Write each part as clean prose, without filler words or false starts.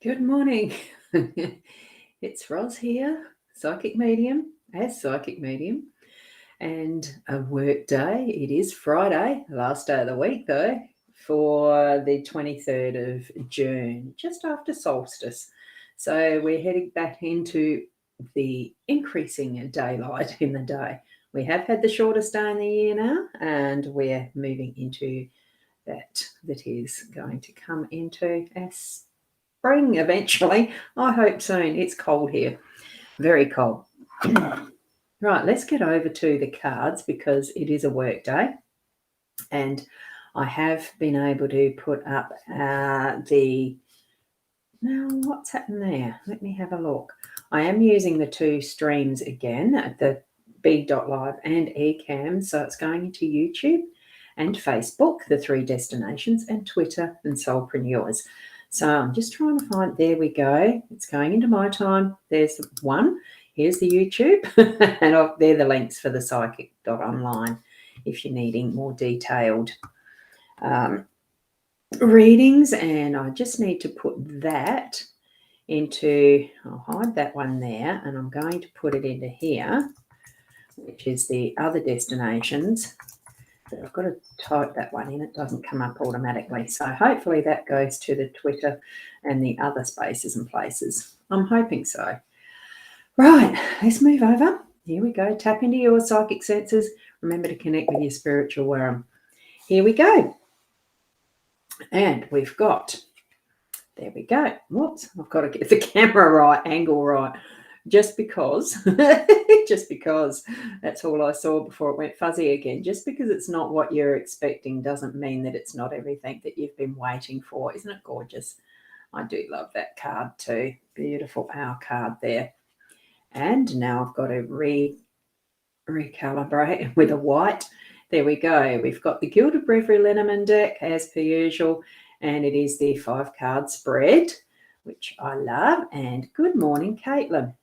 Good morning. It's Roz here, psychic medium, and a work day. It is Friday, last day of the week though, for the 23rd of June, just after solstice. So we're heading back into the increasing daylight in the day. We have had the shortest day in the year now, and we're moving into that is going to come into us spring eventually. I hope soon. It's cold here, very cold. Right, let's get over to the cards because it is a work day, and I have been able to put up now what's happened there? Let me have a look. I am using the two streams again, the B.live and Ecamm, so it's going into YouTube and Facebook, the three destinations, and Twitter and Soulpreneurs. So I'm just trying to find, there we go. It's going into my time. There's one. Here's the YouTube. And they're the links for the psychic.online if you're needing more detailed readings. And I just need to put that into, I'll hide that one there, and I'm going to put it into here, which is the other destinations. But I've got to type that one in. It doesn't come up automatically. So hopefully that goes to the Twitter and the other spaces and places. I'm hoping so. Right, let's move over. Here we go. Tap into your psychic senses. Remember to connect with your spiritual realm. Here we go. And we've got, there we go. Whoops, I've got to get the camera right, angle right. Just because that's all I saw before it went fuzzy again. Just because it's not what you're expecting doesn't mean that it's not everything that you've been waiting for. Isn't it gorgeous? I do love that card too. Beautiful Owl card there. And now I've got to recalibrate with a white. There we go. We've got the Gilded Reverie Lenormand deck as per usual, and it is the 5-card spread, which I love. And good morning, Caitlin.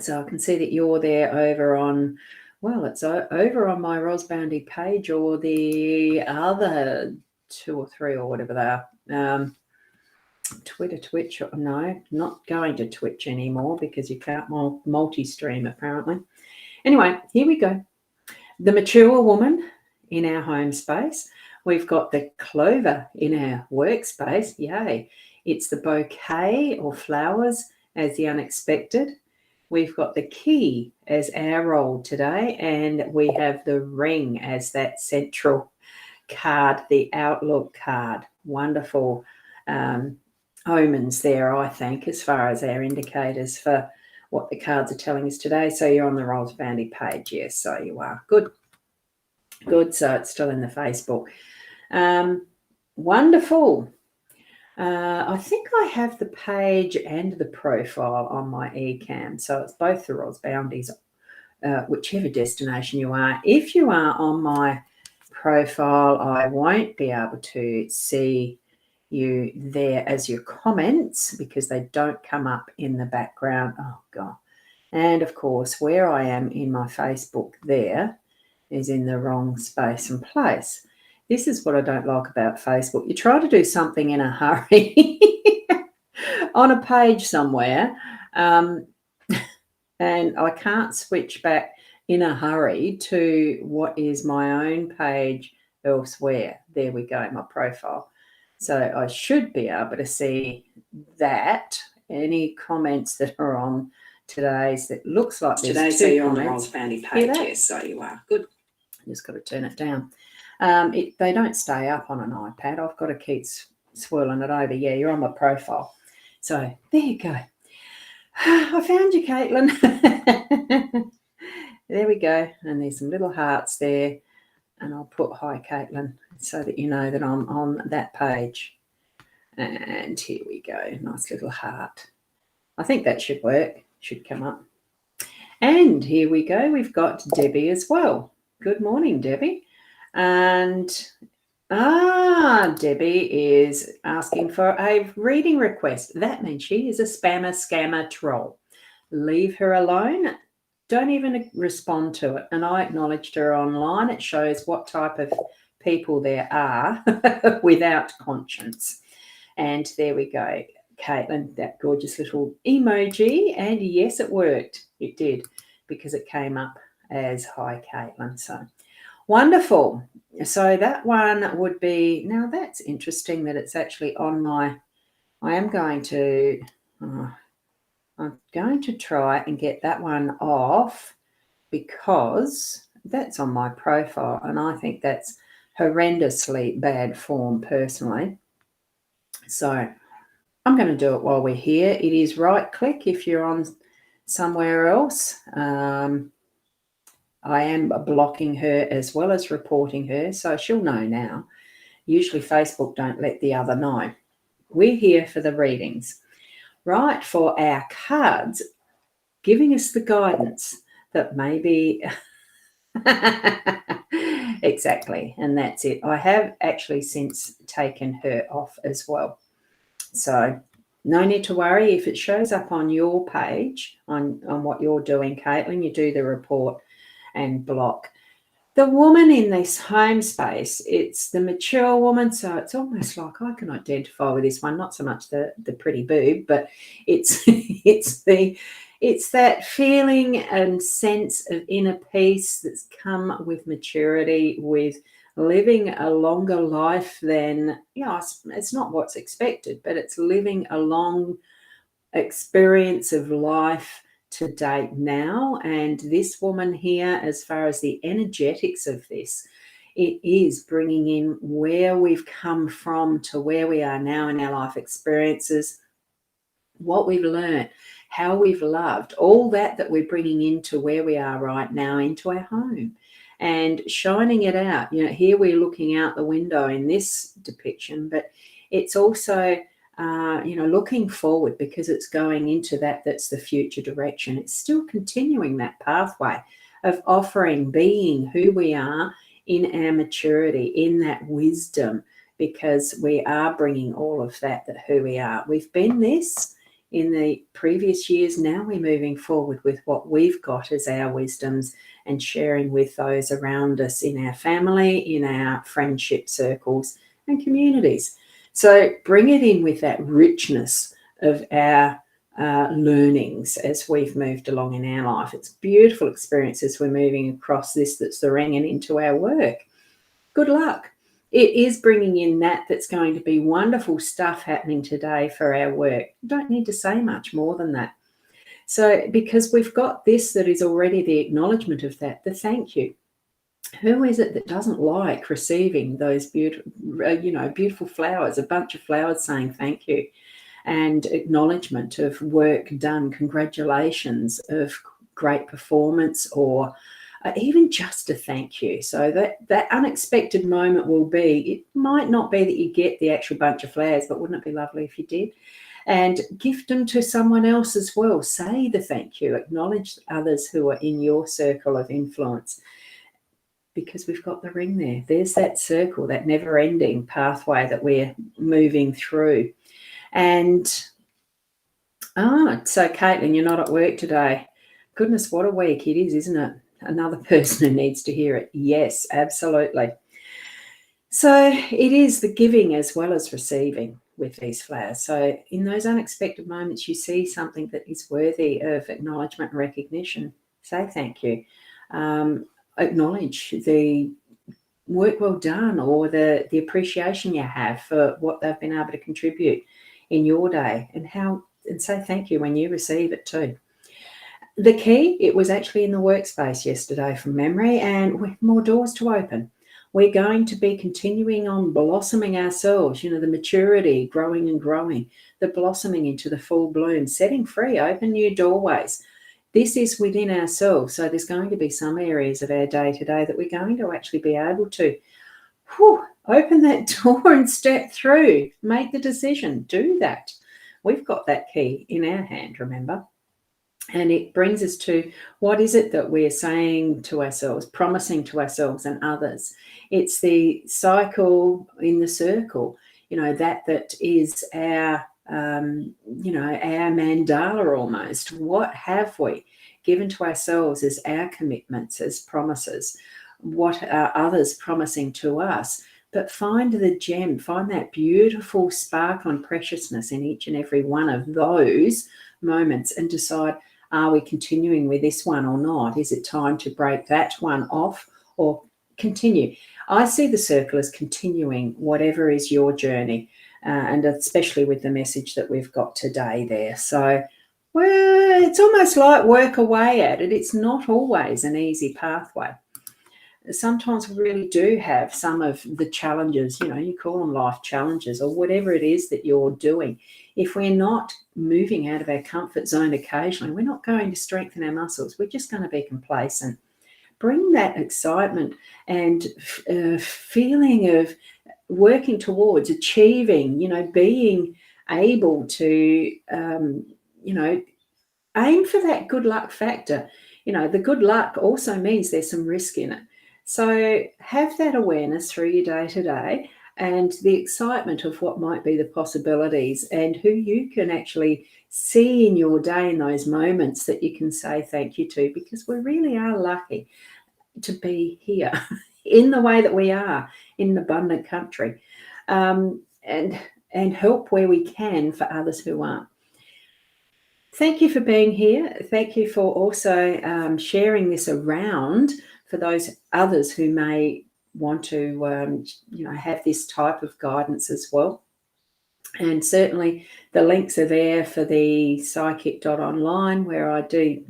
So I can see that you're there over on, well, it's over on my Boundy page, or the other 2 or 3 or whatever they are. Twitter, Twitch, no, not going to Twitch anymore because you can't multi-stream apparently. Anyway, here we go. The mature woman in our home space. We've got the clover in our workspace. Yay. It's the bouquet or flowers as the unexpected. We've got the key as our role today, and we have the ring as that central card, the outlook card. Wonderful omens there, I think, as far as our indicators for what the cards are telling us today. So you're on the Rolls Boundy page. Yes, so you are. Good. So it's still in the Facebook. Wonderful. I think I have the page and the profile on my Ecamm. So it's both the Roz Boundies, whichever destination you are. If you are on my profile, I won't be able to see you there as your comments because they don't come up in the background. Oh, God. And, of course, where I am in my Facebook there is in the wrong space and place. This is what I don't like about Facebook. You try to do something in a hurry on a page somewhere, and I can't switch back in a hurry to what is my own page elsewhere. There we go, my profile. So I should be able to see that. Any comments that are on today's, that looks like there's today, 2 so you're comments. On the Rolls Boundy page, yes, so you are. Good. Just got to turn it down. They don't stay up on an iPad. I've got to keep swirling it over. Yeah, you're on my profile. So there you go. I found you, Caitlin. There we go. And there's some little hearts there. And I'll put hi, Caitlin, so that you know that I'm on that page. And here we go. Nice little heart. I think that should work. Should come up. And here we go. We've got Debbie as well. Good morning, Debbie. And Debbie is asking for a reading request. That means she is a spammer, scammer, troll. Leave her alone. Don't even respond to it. And I acknowledged her online. It shows what type of people there are without conscience. And there we go. Caitlin, that gorgeous little emoji. And yes, it worked. It did, because it came up as hi, Caitlin. So wonderful. So that one would be, now that's interesting that it's actually on my, I'm going to try and get that one off, because that's on my profile and I think that's horrendously bad form personally. So I'm going to do it while we're here. It is right click if you're on somewhere else. I am blocking her as well as reporting her, so she'll know now. Usually Facebook don't let the other know. We're here for the readings, right, for our cards, giving us the guidance that maybe exactly, and that's it. I have actually since taken her off as well, so no need to worry if it shows up on your page on what you're doing, Caitlin. You do the report and block the woman in this home space. It's the mature woman, so it's almost like I can identify with this one, not so much the pretty boob, but it's it's that feeling and sense of inner peace that's come with maturity, with living a longer life than, it's not what's expected, but it's living a long experience of life to date now. And this woman here, as far as the energetics of this, it is bringing in where we've come from to where we are now in our life experiences, what we've learned, how we've loved, all that we're bringing into where we are right now, into our home, and shining it out. Here we're looking out the window in this depiction, but it's also looking forward, because it's going into that's the future direction. It's still continuing that pathway of offering, being who we are in our maturity, in that wisdom, because we are bringing all of that who we are. We've been this in the previous years. Now we're moving forward with what we've got as our wisdoms and sharing with those around us in our family, in our friendship circles and communities. So bring it in with that richness of our learnings as we've moved along in our life. It's beautiful experiences we're moving across this, that's the ringing into our work. Good luck. It is bringing in that's going to be wonderful stuff happening today for our work. Don't need to say much more than that. So because we've got this that is already the acknowledgement of that, the thank you. Who is it that doesn't like receiving those beautiful flowers, a bunch of flowers saying thank you, and acknowledgement of work done, congratulations, of great performance, or even just a thank you. So that unexpected moment will be, it might not be that you get the actual bunch of flowers, but wouldn't it be lovely if you did? And gift them to someone else as well. Say the thank you, acknowledge others who are in your circle of influence, because we've got the ring there. There's that circle, that never-ending pathway that we're moving through. And so Caitlin, you're not at work today. Goodness, what a week it is, isn't it? Another person who needs to hear it. Yes, absolutely. So it is the giving as well as receiving with these flowers. So in those unexpected moments, you see something that is worthy of acknowledgement and recognition, say thank you. Acknowledge the work well done, or the appreciation you have for what they've been able to contribute in your day, and say thank you when you receive it too. The key, it was actually in the workspace yesterday from memory, and with more doors to open. We're going to be continuing on blossoming ourselves, the maturity, growing and growing, the blossoming into the full bloom, setting free, open new doorways. This is within ourselves. So there's going to be some areas of our day-to-day that we're going to actually be able to open that door and step through, make the decision, do that. We've got that key in our hand, remember? And it brings us to, what is it that we're saying to ourselves, promising to ourselves and others? It's the cycle in the circle, that is our, our mandala almost. What have we given to ourselves as our commitments, as promises? What are others promising to us? but find the gem, find that beautiful sparkle and preciousness in each and every one of those moments and decide, are we continuing with this one or not? Is it time to break that one off or continue? I see the circle as continuing whatever is your journey, and especially with the message that we've got today there. So, well, it's almost like work away at it. It's not always an easy pathway. Sometimes we really do have some of the challenges, you call them life challenges or whatever it is that you're doing. If we're not moving out of our comfort zone occasionally, we're not going to strengthen our muscles. We're just going to be complacent. Bring that excitement and feeling of working towards achieving, being able to, aim for that good luck factor. The good luck also means there's some risk in it. So have that awareness through your day to day and the excitement of what might be the possibilities and who you can actually see in your day in those moments that you can say thank you to, because we really are lucky to be here in the way that we are in an abundant country, and help where we can for others who aren't. Thank you for being here. Thank you for also sharing this around for those others who may want to, have this type of guidance as well. And certainly the links are there for the psychic.online, where I do,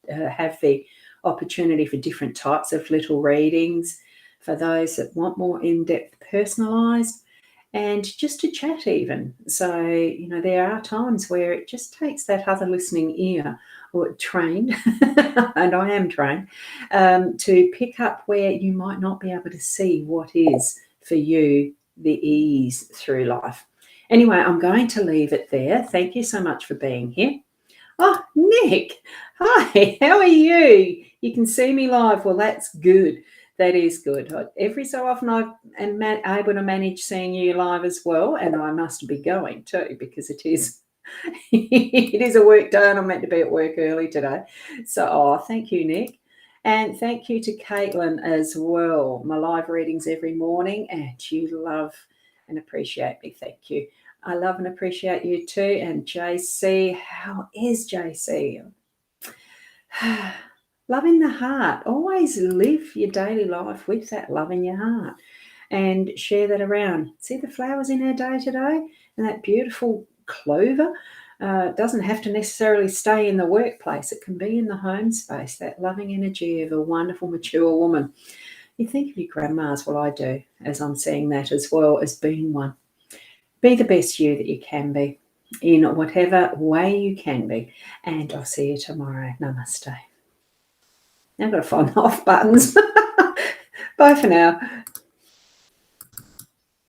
have the opportunity for different types of little readings for those that want more in-depth personalised, and just to chat even. So, there are times where it just takes that other listening ear, or trained, and I am trained, to pick up where you might not be able to see what is for you the ease through life. Anyway, I'm going to leave it there. Thank you so much for being here. Oh, Nick, hi, how are you? You can see me live. Well, that's good. That is good. Every so often I am able to manage seeing you live as well, and I must be going too, because it is it is a work day and I'm meant to be at work early today. So, thank you, Nick. And thank you to Caitlin as well. My live readings every morning, and you love and appreciate me. Thank you. I love and appreciate you too. And JC, how is JC? Love in the heart. Always live your daily life with that love in your heart and share that around. See the flowers in our day today and that beautiful clover? Doesn't have to necessarily stay in the workplace. It can be in the home space, that loving energy of a wonderful, mature woman. You think of your grandmas, well, I do, as I'm seeing that as well as being one. Be the best you that you can be in whatever way you can be. And I'll see you tomorrow. Namaste. Now I've got to find the off buttons. Bye for now.